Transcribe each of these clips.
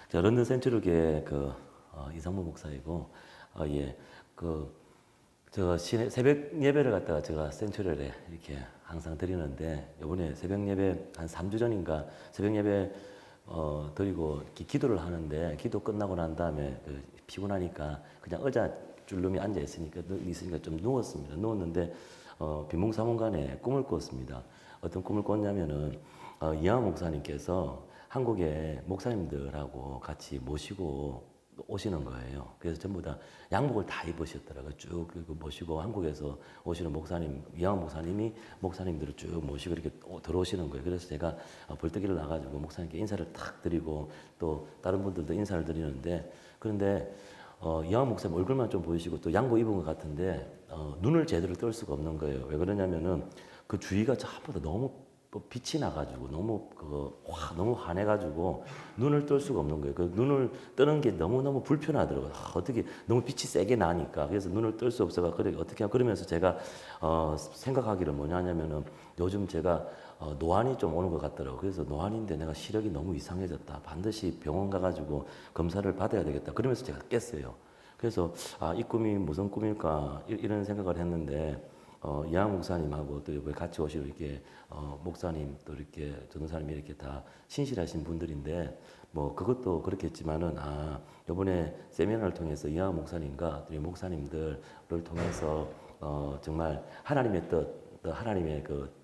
자, 런던 센트럴교회 이상무 목사이고, 예, 제가 새벽 예배를 갖다가 제가 센트럴에 이렇게 항상 드리는데, 이번에 새벽 예배 한 3주 전인가 새벽 예배 드리고 기도를 하는데, 기도 끝나고 난 다음에 피곤하니까 그냥 의자 줄눈이 앉아 있으니까 좀 누웠습니다. 누웠는데 빈몽사몽간에 꿈을 꿨습니다. 어떤 꿈을 꿨냐면은 이하 목사님께서 한국의 목사님들하고 같이 모시고 오시는 거예요. 그래서 전부 다 양복을 다 입으셨더라고요. 쭉 모시고 한국에서 오시는 목사님, 이하 목사님이 목사님들을 쭉 모시고 이렇게 들어오시는 거예요. 그래서 제가 벌떡 일어나가지고 목사님께 인사를 탁 드리고 또 다른 분들도 인사를 드리는데, 그런데 이하 목사님 얼굴만 좀 보이시고 또 양복 입은 것 같은데 눈을 제대로 뜰 수가 없는 거예요. 왜 그러냐면은 그 주위가 전부 다 너무 빛이 나가지고 너무 환해가지고 눈을 뜰 수가 없는 거예요. 그 눈을 뜨는 게 너무너무 불편하더라고요. 어떻게 너무 빛이 세게 나니까. 그래서 눈을 뜰 수 없어가 어떻게 하면, 그러면서 제가 생각하기를 뭐냐면은 요즘 제가 노안이 좀 오는 것 같더라고요. 그래서 노안인데 내가 시력이 너무 이상해졌다. 반드시 병원 가가지고 검사를 받아야 되겠다. 그러면서 제가 깼어요. 그래서 이 꿈이 무슨 꿈일까 이런 생각을 했는데, 이하 목사님하고 또 이번에 같이 오시고 이렇게 목사님 또 이렇게 전도사님이 이렇게 다 신실하신 분들인데, 뭐 그것도 그렇겠지만은 이번에 세미나를 통해서 이하 목사님과 또 목사님들을 통해서 정말 하나님의 뜻, 또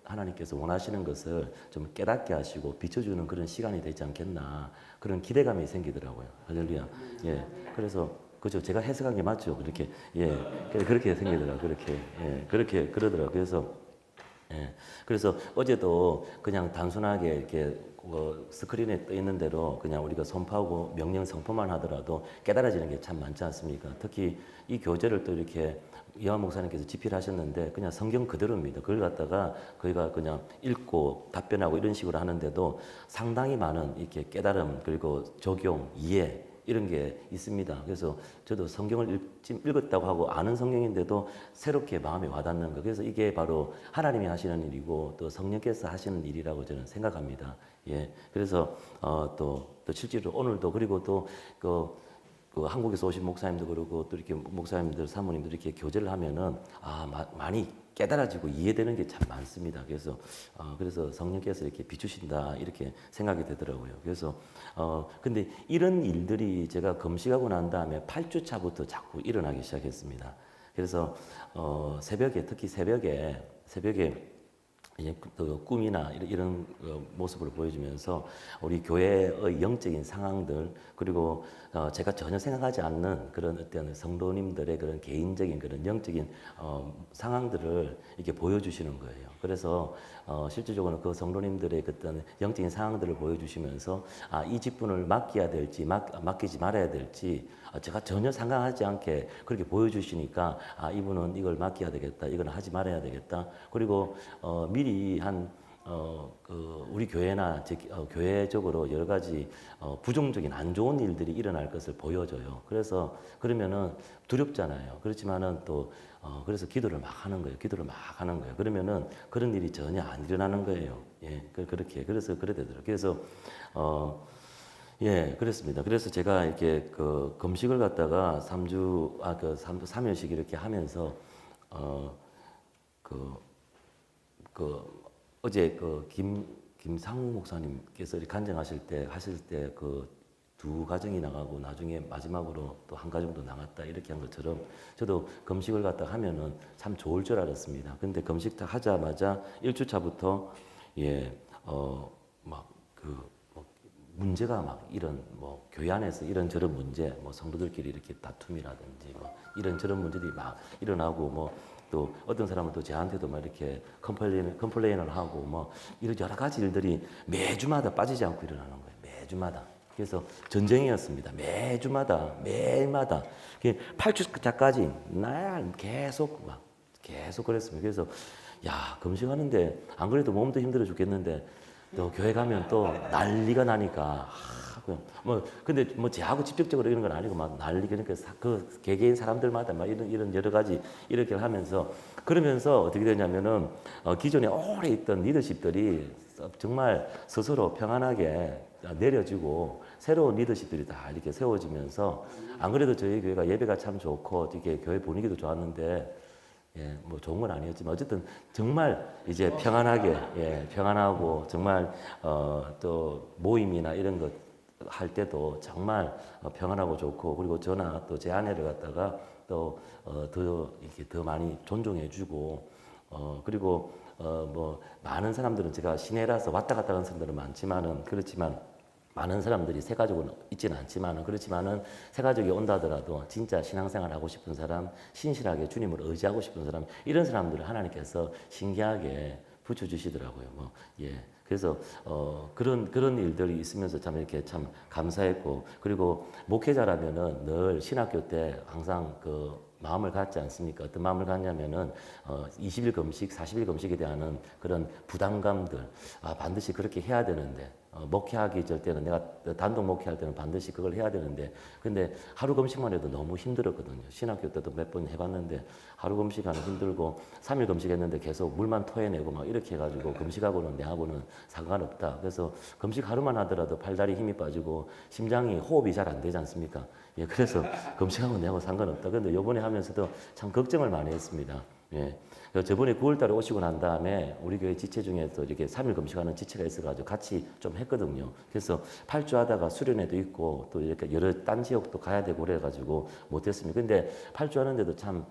하나님께서 원하시는 것을 좀 깨닫게 하시고 비춰주는 그런 시간이 되지 않겠나, 그런 기대감이 생기더라고요. 할렐루야. 예. 그래서 그죠. 제가 해석한 게 맞죠. 그렇게, 예. 그렇게 생기더라고요. 그렇게, 예. 그렇게, 그러더라고요. 그래서 어제도 그냥 단순하게 이렇게 스크린에 떠 있는 대로 그냥 우리가 선포하고 명령 선포만 하더라도 깨달아지는 게 참 많지 않습니까? 특히 이 교재를 또 이렇게 이하 목사님께서 집필하셨는데 그냥 성경 그대로입니다. 그걸 갖다가 저희가 그냥 읽고 답변하고 이런 식으로 하는데도 상당히 많은 이렇게 깨달음, 그리고 적용, 이해, 이런 게 있습니다. 그래서 저도 성경을 읽었다고 하고 아는 성경인데도 새롭게 마음에 와닿는 거. 그래서 이게 바로 하나님이 하시는 일이고 또 성령께서 하시는 일이라고 저는 생각합니다. 예. 그래서 또 실제로 오늘도, 그리고 또 한국에서 오신 목사님도 그러고 또 이렇게 목사님들, 사모님들 이렇게 교제를 하면은 많이 깨달아지고 이해되는 게 참 많습니다. 그래서 성령께서 이렇게 비추신다 이렇게 생각이 되더라고요. 그래서 근데 이런 일들이 제가 검식하고 난 다음에 8주 차부터 자꾸 일어나기 시작했습니다. 그래서 특히 새벽에 꿈이나 이런 모습을 보여주면서 우리 교회의 영적인 상황들, 그리고 제가 전혀 생각하지 않는 그런 어떤 성도님들의 그런 개인적인 그런 영적인 상황들을 이렇게 보여주시는 거예요. 그래서 실질적으로 그 성도님들의 어떤 영적인 상황들을 보여주시면서 이 직분을 맡겨야 될지 맡기지 말아야 될지 제가 전혀 상관하지 않게 그렇게 보여주시니까 이분은 이걸 맡겨야 되겠다, 이건 하지 말아야 되겠다. 그리고 미리 우리 교회나 교회적으로 여러 가지 부정적인 안 좋은 일들이 일어날 것을 보여줘요. 그러면은 두렵잖아요. 그렇지만은 그래서 기도를 막 하는 거예요. 그러면은 그런 일이 전혀 안 일어나는 거예요. 예, 그래서 그래 되더라고요. 그래서 예, 그렇습니다. 그래서 제가 이렇게 금식을 갖다가 3일씩 이렇게 하면서 어제 김상우 목사님께서 간증하실 때 두 가정이 나가고 나중에 마지막으로 또 한 가정도 나갔다 이렇게 한 것처럼 저도 금식을 갖다 하면은 참 좋을 줄 알았습니다. 근데 금식 다 하자마자 1주차부터 문제가 교회 안에서 이런저런 문제, 성도들끼리 이렇게 다툼이라든지 이런저런 문제들이 막 일어나고 또 어떤 사람은 또 저한테도 이렇게 컴플레인을 하고 이런 여러 가지 일들이 매주마다 빠지지 않고 일어나는 거예요. 매주마다. 그래서 전쟁이었습니다. 매주마다, 매일마다. 8주차까지 날 계속 그랬습니다. 그래서 금식하는데 안 그래도 몸도 힘들어 죽겠는데 또 교회 가면 또 난리가 나니까 근데 저하고 직접적으로 이런 건 아니고 난리, 그러니까 그 개개인 사람들마다 이런 여러 가지 이렇게 하면서 그러면서 어떻게 되냐면은 기존에 오래 있던 리더십들이 정말 스스로 평안하게 내려지고 새로운 리더십들이 다 이렇게 세워지면서 안 그래도 저희 교회가 예배가 참 좋고 이게 교회 분위기도 좋았는데 예, 뭐 좋은 건 아니었지만 어쨌든 정말 이제 평안하게 예, 평안하고 정말 또 모임이나 이런 것 할 때도 정말 평안하고 좋고 그리고 저나 또 제 아내를 갖다가 또 더 이렇게 더 많이 존중해주고 그리고 뭐 많은 사람들은 제가 시내라서 왔다 갔다 하는 사람들은 많지만은 그렇지만 많은 사람들이 새 가족은 있지는 않지만은 그렇지만은 새 가족이 온다 하더라도 진짜 신앙생활 하고 싶은 사람, 신실하게 주님을 의지하고 싶은 사람 이런 사람들을 하나님께서 신기하게 붙여주시더라고요. 뭐 예. 그래서 그런 일들이 있으면서 참 이렇게 참 감사했고 그리고 목회자라면은 늘 신학교 때 항상 그 마음을 갖지 않습니까? 어떤 마음을 갖냐면은 20일 금식, 40일 금식에 대한 그런 부담감들 반드시 그렇게 해야 되는데 목회하기 절 때는 내가 단독 목회할 때는 반드시 그걸 해야 되는데 근데 하루 금식만 해도 너무 힘들었거든요. 신학교 때도 몇 번 해봤는데 하루 금식하는 힘들고 3일 금식했는데 계속 물만 토해내고 막 이렇게 해가지고 금식하고는 내하고는 상관없다. 그래서 금식 하루만 하더라도 팔다리 힘이 빠지고 심장이 호흡이 잘 안 되지 않습니까? 예, 그래서 금식하고 내하고 상관없다. 근데 요번에 하면서도 참 걱정을 많이 했습니다. 예. 저번에 9월달에 오시고 난 다음에 우리 교회 지체 중에서 이렇게 3일 금식하는 지체가 있어가지고 같이 좀 했거든요. 그래서 8주 하다가 수련회도 있고 또 이렇게 여러 딴 지역도 가야 되고 그래가지고 못했습니다. 근데 8주 하는데도 참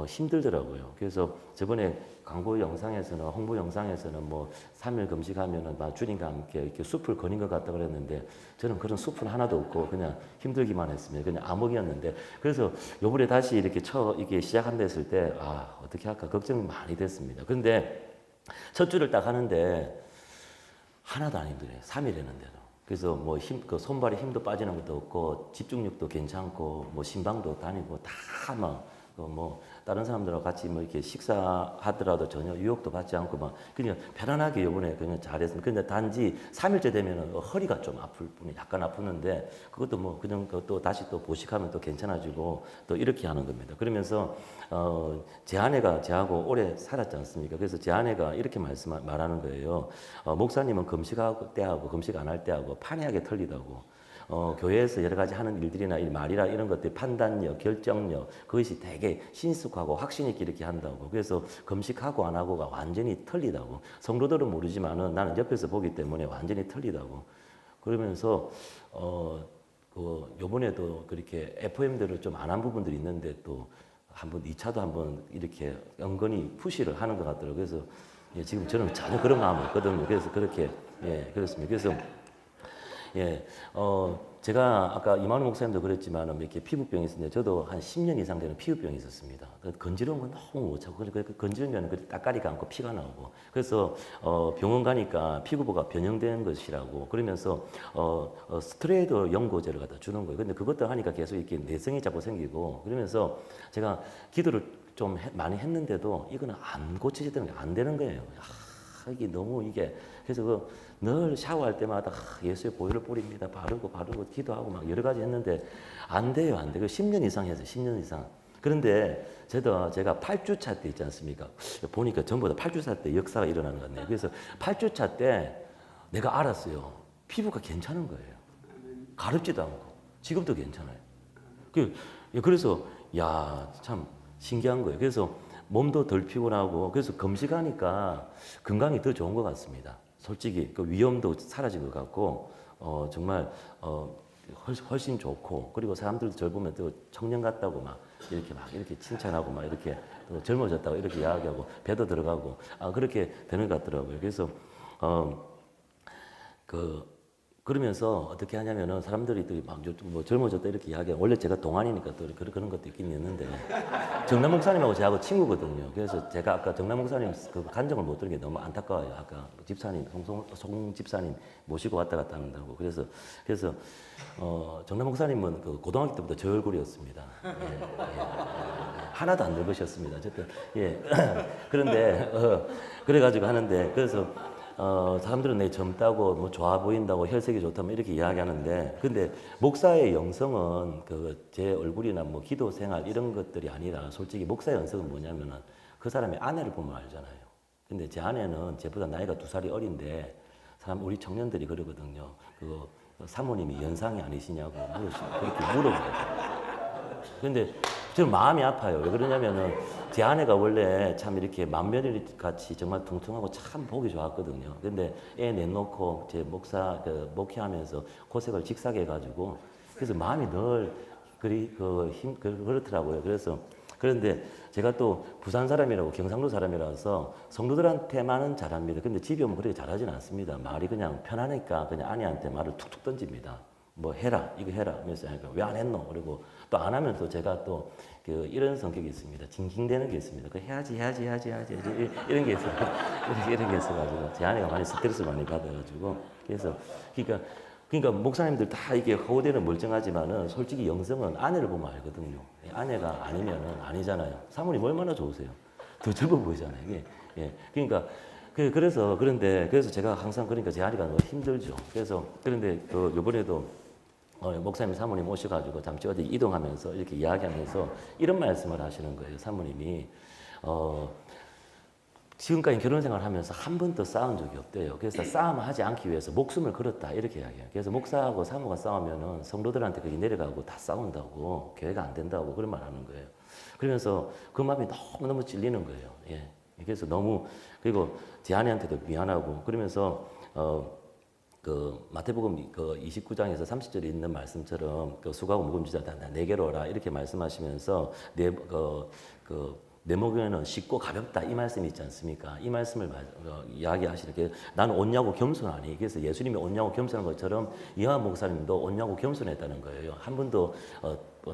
힘들더라고요. 그래서 저번에 광고 영상에서는 홍보 영상에서는 뭐 3일 금식하면은 막 주님과 함께 이렇게 숲을 거닌 것 같다 그랬는데 저는 그런 숲은 하나도 없고 그냥 힘들기만 했습니다. 그냥 암흑이었는데 그래서 요번에 다시 이렇게 이게 시작한다 했을 때 어떻게 할까 걱정이 많이 됐습니다. 근데 첫 주를 딱 하는데 하나도 안 힘들어요. 3일 했는데도. 그래서 뭐 그 손발에 힘도 빠지는 것도 없고 집중력도 괜찮고 뭐 신방도 다니고 다 막 뭐 다른 사람들하고 같이 뭐 이렇게 식사하더라도 전혀 유혹도 받지 않고 막 그냥 편안하게 이번에 그냥 잘했습니다. 근데 단지 3일째 되면은 허리가 좀 아플 뿐이 약간 아프는데 그것도 뭐 그냥 또 다시 또 보식하면 또 괜찮아지고 또 이렇게 하는 겁니다. 그러면서 제 아내가 저하고 오래 살았지 않습니까? 그래서 제 아내가 이렇게 말하는 거예요. 목사님은 금식할 때하고 금식 안 할 때하고 판이하게 틀리다고. 교회에서 여러 가지 하는 일들이나 말이라 이런 것들 판단력, 결정력 그것이 되게 신숙하고 확신 있게 이렇게 한다고. 그래서 금식하고 안 하고가 완전히 틀리다고. 성도들은 모르지만은 나는 옆에서 보기 때문에 완전히 틀리다고. 그러면서 요번에도 그렇게 FM들을 좀 안 한 부분들이 있는데 또 한번 2차도 한번 이렇게 은근히 푸시를 하는 것 같더라고요. 그래서 예, 지금 저는 전혀 그런 마음이 없거든요. 그래서 그렇게 예, 그렇습니다. 그래서 예, 제가 아까 이만우 목사님도 그랬지만 이렇게 피부병이 있었는데 저도 한 10년 이상 되는 피부병이 있었습니다. 건지러운 건 너무 못 참고 그러니까 건지르면 그 따까리가 않고 피가 나오고 그래서 병원 가니까 피부가 변형된 것이라고 그러면서 스트레이트 연고제를 갖다 주는 거예요. 근데 그것도 하니까 계속 이렇게 내성이 자꾸 생기고 그러면서 제가 기도를 좀 많이 했는데도 이거는 안 고쳐지는 게 안 되는 거예요. 이게 너무 이게 그래서 늘 샤워할 때마다 예수의 보혈을 뿌립니다. 바르고 기도하고 막 여러 가지 했는데 안 돼요, 안 돼요. 10년 이상 했어요, 10년 이상. 그런데 제가 8주차 때 있지 않습니까? 보니까 전부 다 8주차 때 역사가 일어나는 것 같네요. 그래서 8주차 때 내가 알았어요. 피부가 괜찮은 거예요. 가렵지도 않고 지금도 괜찮아요. 그래서 야, 참 신기한 거예요. 그래서 몸도 덜 피곤하고 그래서 금식하니까 건강이 더 좋은 것 같습니다. 솔직히 그 위험도 사라진 것 같고 정말 훨씬 좋고 그리고 사람들도 절 보면 또 청년 같다고 막 이렇게 칭찬하고 막 이렇게 또 젊어졌다고 이렇게 이야기하고 배도 들어가고 그렇게 되는 것 같더라고요. 그래서 그러면서 어떻게 하냐면은 사람들이 또막뭐 젊어졌다 이렇게 이야기하고 원래 제가 동안이니까 또 그런 것도 있긴 있는데 정남 목사님하고 저하고 친구거든요. 그래서 제가 아까 정남 목사님 그 간증을 못 들은 게 너무 안타까워요. 아까 집사님 송 집사님 모시고 왔다 갔다 한다고 그래서 정남 목사님은 그 고등학교 때부터 저 얼굴이었습니다. 하나도 안 늙으셨습니다. 어쨌든 예 그런데 그래가지고 하는데 그래서. 사람들은 내 젊다고 뭐 좋아 보인다고 혈색이 좋다면 이렇게 이야기하는데 근데 목사의 영성은 그 제 얼굴이나 뭐 기도 생활 이런 것들이 아니라 솔직히 목사의 영성은 뭐냐면은 그 사람의 아내를 보면 알잖아요. 근데 제 아내는 제보다 나이가 2살이 어린데 우리 청년들이 그러거든요. 사모님이 연상이 아니시냐고 그렇게 물어보거든요. 근데 저는 마음이 아파요. 왜 그러냐면은 제 아내가 원래 참 이렇게 맏며느리 같이 정말 퉁퉁하고 참 보기 좋았거든요. 근데 애 내놓고 제 목회하면서 고생을 직사게 해가지고 그래서 마음이 늘 그렇더라고요. 그래서 그런데 제가 또 부산 사람이라고 경상도 사람이라서 성도들한테만은 잘합니다. 근데 집에 오면 그렇게 잘하진 않습니다. 말이 그냥 편하니까 그냥 아내한테 말을 툭툭 던집니다. 뭐 해라, 이거 해라 하면서 왜 안 했노? 그리고 또 안 하면 또 제가 또 이런 성격이 있습니다. 징징대는 게 있습니다. 그 해야지 이런 게 있어요. 이런 게 있어가지고 제 아내가 많이 스트레스 많이 받아가지고 그래서 그러니까 목사님들 다 이게 허우대는 멀쩡하지만은 솔직히 영성은 아내를 보면 알거든요. 아내가 아니면은 아니잖아요. 사모님 얼마나 좋으세요? 더 젊어 보이잖아요. 이게 그러니까 그래서 제가 항상 그러니까 제 아내가 너무 힘들죠. 그래서 그런데 이번에도 목사님 사모님 오셔가지고 잠시 어디 이동하면서 이렇게 이야기하면서 이런 말씀을 하시는 거예요. 사모님이 지금까지 결혼 생활을 하면서 한 번도 싸운 적이 없대요. 그래서 싸움을 하지 않기 위해서 목숨을 걸었다 이렇게 이야기해요. 그래서 목사하고 사모가 싸우면은 성도들한테 그게 내려가고 다 싸운다고 교회가 안 된다고 그런 말 하는 거예요. 그러면서 그 마음이 너무너무 찔리는 거예요. 예. 그래서 그리고 제 아내한테도 미안하고 그러면서 마태복음 29장에서 30절에 있는 말씀처럼 수고하고 무거운 짐 다 내게로 오라 이렇게 말씀하시면서 내 목에는 쉽고 가볍다 이 말씀이 있지 않습니까? 이 말씀을 이야기하시는 게 나는 온유하고 겸손하니 그래서 예수님이 온유하고 겸손한 것처럼 이하 목사님도 온유하고 겸손했다는 거예요. 한 번도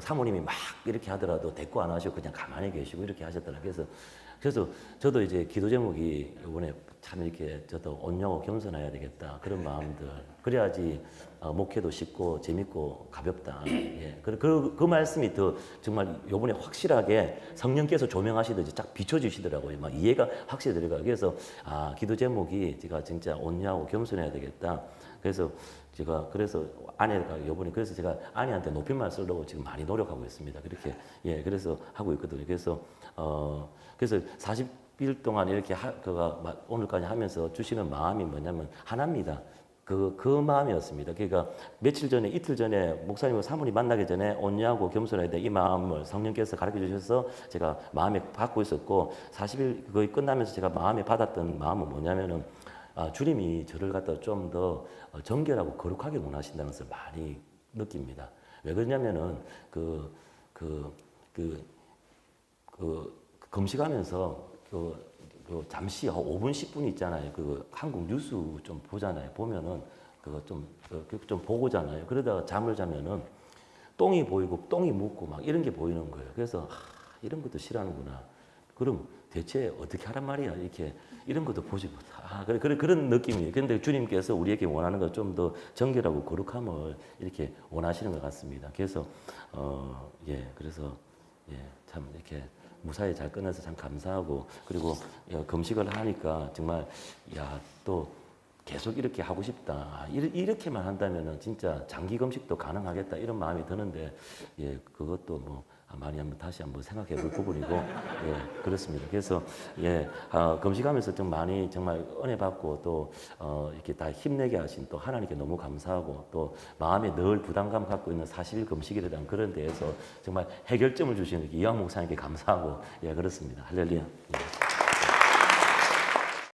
사모님이 막 이렇게 하더라도 대꾸 안 하시고 그냥 가만히 계시고 이렇게 하셨더라고요. 그래서 저도 이제 기도 제목이 이번에 참 이렇게 저도 온유하고 겸손해야 되겠다 그런 마음들 그래야지 목회도 쉽고 재밌고 가볍다. 예. 그 말씀이 더 정말 이번에 확실하게 성령께서 조명하시듯이 딱 비춰주시더라고요. 막 이해가 확실히 들어가요. 그래서 기도 제목이 제가 진짜 온유하고 겸손해야 되겠다. 그래서 아내가 이번에 그래서 제가 아내한테 높임말 쓰려고 지금 많이 노력하고 있습니다. 그렇게 그래서 하고 있거든요. 그래서 40일 동안 이렇게 오늘까지 하면서 주시는 마음이 뭐냐면 하나입니다. 그 마음이었습니다. 그러니까 이틀 전에 목사님과 사모님 만나기 전에 온유하고 겸손해야 돼. 이 마음을 성령께서 가르쳐 주셔서 제가 마음에 받고 있었고 40일 거의 끝나면서 제가 마음에 받았던 마음은 뭐냐면은 주님이 저를 갖다 좀 더 정결하고 거룩하게 원하신다는 것을 많이 느낍니다. 왜 그러냐면은 검식하면서 잠시 5분 10분 있잖아요. 한국 뉴스 좀 보잖아요. 보면은 좀 보고잖아요. 그러다가 잠을 자면은 똥이 보이고 똥이 묻고 막 이런 게 보이는 거예요. 그래서 이런 것도 싫어하는구나. 그럼 대체 어떻게 하란 말이야? 이렇게 이런 것도 보지 못하. 그런 느낌이에요. 근데 주님께서 우리에게 원하는 것 좀 더 정결하고 거룩함을 이렇게 원하시는 것 같습니다. 그래서 참 이렇게 무사히 잘 끝나서 참 감사하고 그리고 금식을 하니까 정말 또 계속 이렇게 하고 싶다. 이렇게만 한다면은 진짜 장기 금식도 가능하겠다 이런 마음이 드는데 그것도 뭐 많이 다시 한번 생각해 볼 부분이고 그렇습니다. 그래서 금식하면서 좀 많이 정말 은혜 받고 또 이렇게 다 힘내게 하신 또 하나님께 너무 감사하고 또 마음에 늘 부담감 갖고 있는 40일 금식에 대한 그런 데에서 정말 해결점을 주시는 이왕 목사님께 감사하고 그렇습니다. 할렐루야.